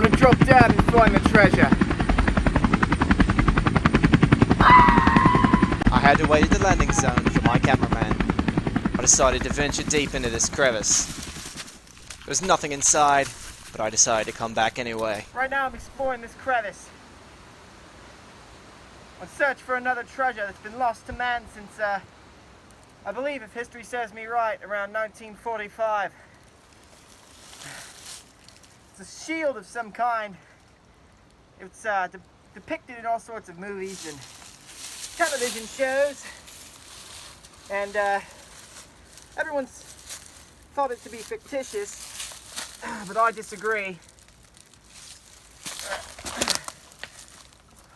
able to drop down and find the treasure. I had to wait at the landing zone for my cameraman. I decided to venture deep into this crevice. There was nothing inside, but I decided to come back anyway. Right now I'm exploring this crevice on search for another treasure that's been lost to man since, I believe, if history serves me right, around 1945. It's a shield of some kind. It's depicted in all sorts of movies and television shows, and everyone's thought it to be fictitious, but I disagree.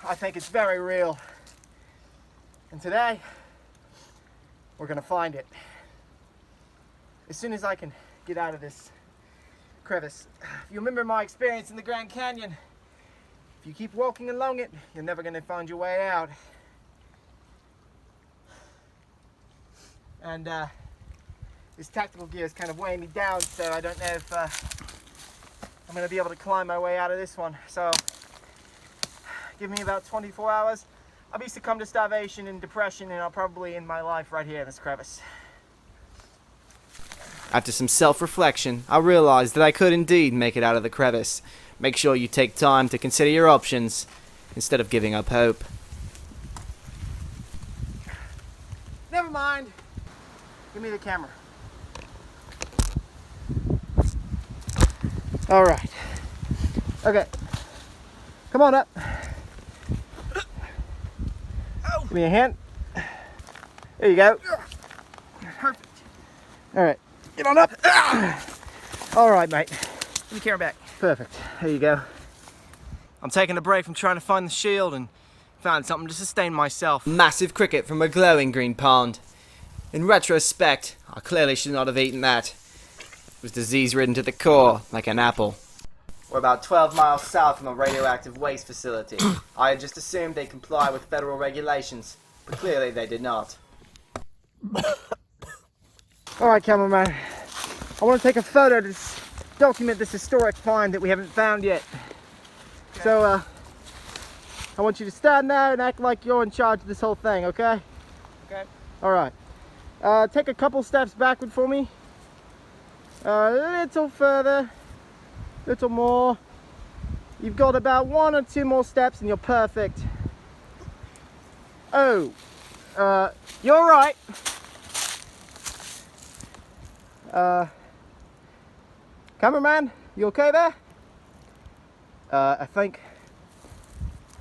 I think it's very real, and today we're gonna find it as soon as I can get out of this crevice. If you remember my experience in the Grand Canyon, if you keep walking along it, you're never gonna find your way out. And this tactical gear is kind of weighing me down, so I don't know if I'm going to be able to climb my way out of this one. So give me about 24 hours. I'll be succumbed to starvation and depression, and I'll probably end my life right here in this crevice. After some self-reflection, I realized that I could indeed make it out of the crevice. Make sure you take time to consider your options instead of giving up hope. Never mind. Give me the camera. All right. Okay. Come on up. Give me a hand. There you go. Perfect. All right. Get on up. All right, mate. Give me the camera back. Perfect. There you go. I'm taking a break from trying to find the shield and found something to sustain myself. Massive cricket from a glowing green pond. In retrospect, I clearly should not have eaten that. It was disease-ridden to the core, like an apple. We're about 12 miles south from a radioactive waste facility. I had just assumed they comply with federal regulations, but clearly they did not. All right, cameraman. I want to take a photo to document this historic find that we haven't found yet. Okay. So, I want you to stand there and act like you're in charge of this whole thing, okay? Okay. All right. Take a couple steps backward for me. A little further. Little more. You've got about 1 or 2 more steps and you're perfect. Oh. You're all right. Cameraman, you okay there? I think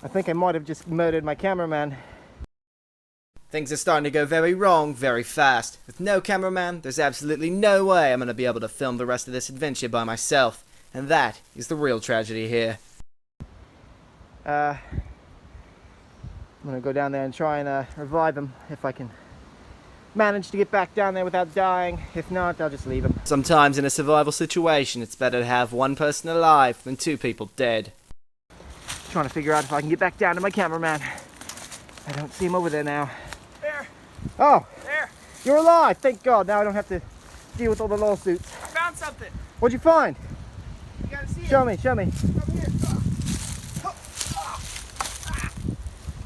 I might have just murdered my cameraman. Things are starting to go very wrong very fast. With no cameraman, there's absolutely no way I'm going to be able to film the rest of this adventure by myself. And that is the real tragedy here. I'm going to go down there and try and revive him if I can manage to get back down there without dying. If not, I'll just leave him. Sometimes in a survival situation, it's better to have one person alive than 2 people dead. Trying to figure out if I can get back down to my cameraman. I don't see him over there now. There. Oh, There. you're alive. Thank God. Now I don't have to deal with all the lawsuits. I found something. What'd you find? You gotta see it. Show me, show me. Over here.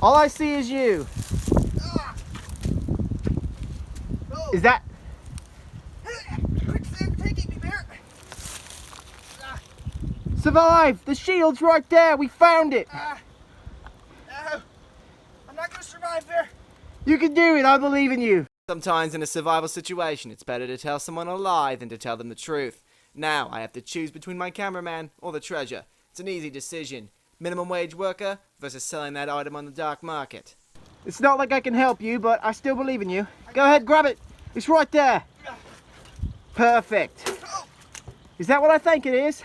All I see is you. Is that? Quick, Sam, taking me there. Survive! The shield's right there. We found it. No. I'm not gonna survive there. You can do it. I believe in you. Sometimes in a survival situation, it's better to tell someone a lie than to tell them the truth. Now I have to choose between my cameraman or the treasure. It's an easy decision. Minimum wage worker versus selling that item on the dark market. It's not like I can help you, but I still believe in you. Go ahead, grab it. It's right there. Perfect. Is that what I think it is?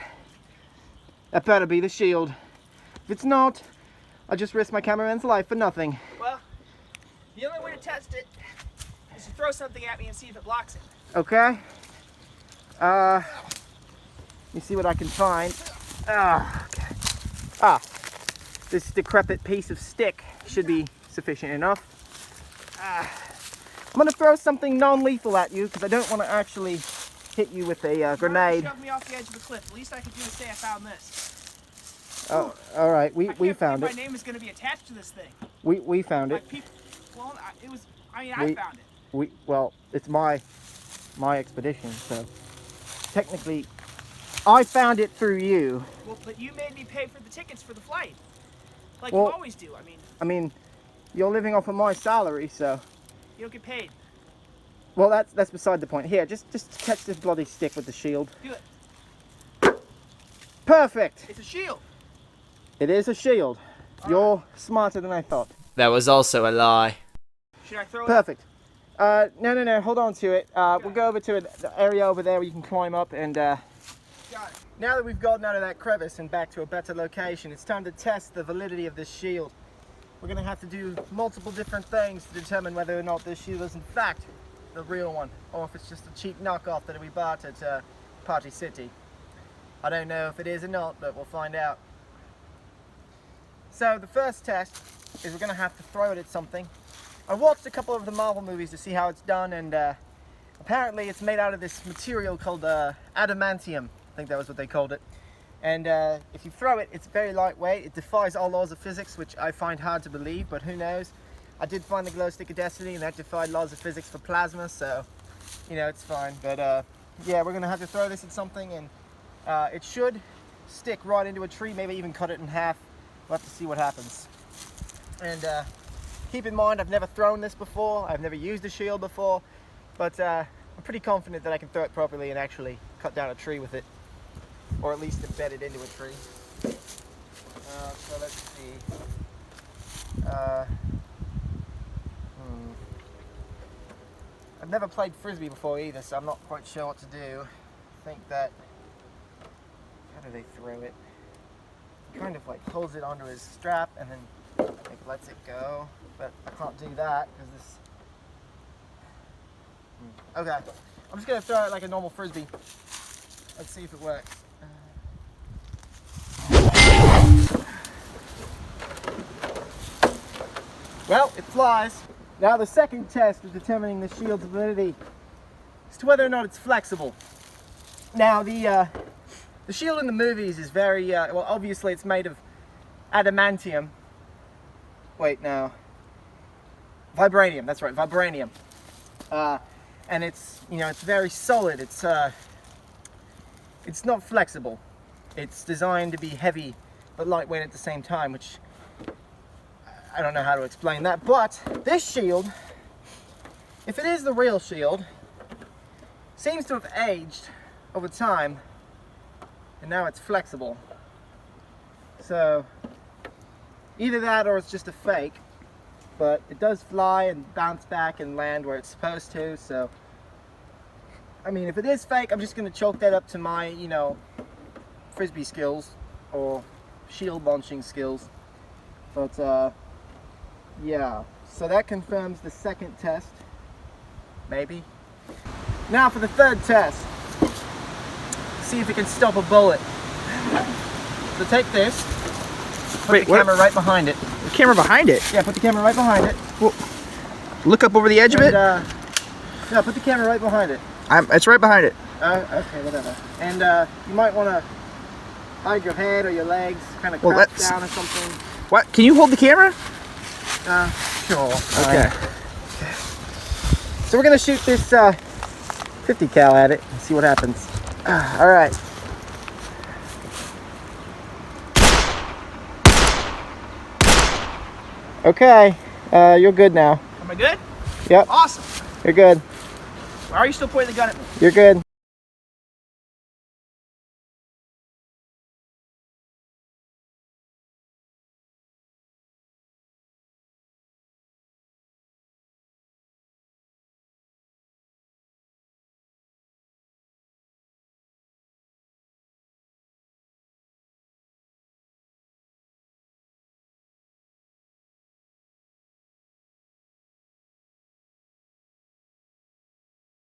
That better be the shield. If it's not, I just risked my cameraman's life for nothing. Well, the only way to test it is to throw something at me and see if it blocks it. Okay. Let me see what I can find. Okay. This decrepit piece of stick should be sufficient enough. I'm gonna throw something non-lethal at you because I don't want to actually hit you with a grenade. Shove me off the edge of the cliff. The least I could do is say I found this. Oh, all right. I We can't found believe it. My name is going to be attached to this thing. We found My it. people. Well, it was. I mean, We- I found it. Well, it's my expedition, so technically, I found it through you. Well, but you made me pay for the tickets for the flight, like Well- you always do. I mean, you're living off of my salary, so. You don't get paid. Well, that's beside the point. Here, just catch this bloody stick with the shield. Do it. Perfect. It's a shield. It is a shield. You're smarter than I thought. That was also a lie. Should I throw it? Perfect. No. Hold on to it. We'll go over to the area over there where you can climb up and. Got it. Now that we've gotten out of that crevice and back to a better location, it's time to test the validity of this shield. We're going to have to do multiple different things to determine whether or not this shield is in fact the real one, or if it's just a cheap knockoff that we bought at Party City. I don't know if it is or not, but we'll find out. So the first test is we're going to have to throw it at something. I watched a couple of the Marvel movies to see how it's done, and apparently it's made out of this material called adamantium. I think that was what they called it. And if you throw it, it's very lightweight. It defies all laws of physics, which I find hard to believe, but who knows. I did find the glow stick of destiny, and that defied laws of physics for plasma, so, you know, it's fine. But yeah, we're going to have to throw this at something, and it should stick right into a tree, maybe even cut it in half. We'll have to see what happens. And keep in mind, I've never thrown this before. I've never used a shield before, but I'm pretty confident that I can throw it properly and actually cut down a tree with it. Or at least embed it into a tree. So let's see. I've never played Frisbee before either, so I'm not quite sure what to do. I think that... How do they throw it? He kind of like pulls it onto his strap and then I think lets it go. But I can't do that because this... Okay. I'm just going to throw it like a normal Frisbee. Let's see if it works. Well, it flies. Now the second test of determining the shield's validity is to whether or not it's flexible. Now the shield in the movies is very, well obviously it's made of adamantium. Wait, no. Vibranium, that's right, vibranium. And it's, you know, it's very solid. It's not flexible. It's designed to be heavy but lightweight at the same time, which I don't know how to explain that. But this shield, if it is the real shield, seems to have aged over time, and now it's flexible. So either that or it's just a fake, but it does fly and bounce back and land where it's supposed to. So I mean, if it is fake, I'm just going to chalk that up to my, you know, Frisbee skills or shield launching skills. But yeah, so that confirms the second test, maybe. Now for the third test, see if it can stop a bullet. So take this, put the camera right behind it. The camera behind it? Yeah, put the camera right behind it. Well, look up over the edge of it? No, put the camera right behind it. It's right behind it. Okay, whatever. And you might want to hide your head or your legs, kind of crouch down or something. What? Can you hold the camera? Sure. Okay. So we're going to shoot this 50 cal at it and see what happens. All right. Okay, you're good now. Am I good? Yep, Awesome. you're good. Why are you still pointing the gun at me? You're good.